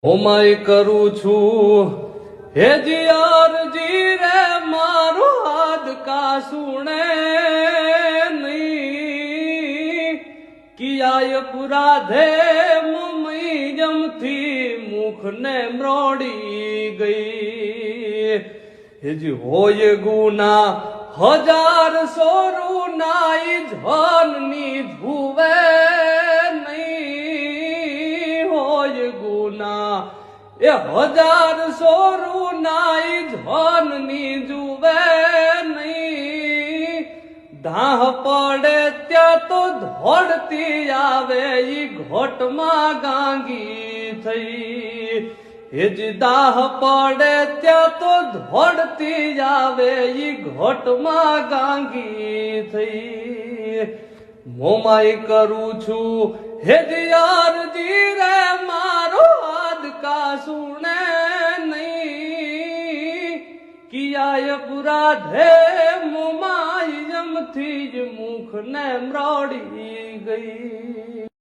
Oh my કરું છું હે જીયારજી રે મારો હાથ કા સુણે નહીં કિયાય પુરાધે મમ્મી જમથી મુખને મ્રોડી ગઈ હેજી હોય ગુના હજાર સોરું નાઈ ધનની ધુવે નહીં હોય ગુના એ હજાર સોરું નાઈ ધનની જુવે નહીં ધાહ પડે ત્યાં તો ધોડતી આવે ઈ ઘોટમાં ગાંગી થઈ હેજ દાહ પડે ત્યાં તો ધોડતી આવે ઈ ઘોટમાં ગાંગી થઈ મોમાઈ કરું છું હેજ યારજી રે મારો હાથ કા સુણે નહીં કિયાય પુરાધે મોમાઈ જમથી જ મુખને મ્રોડી ગઈ।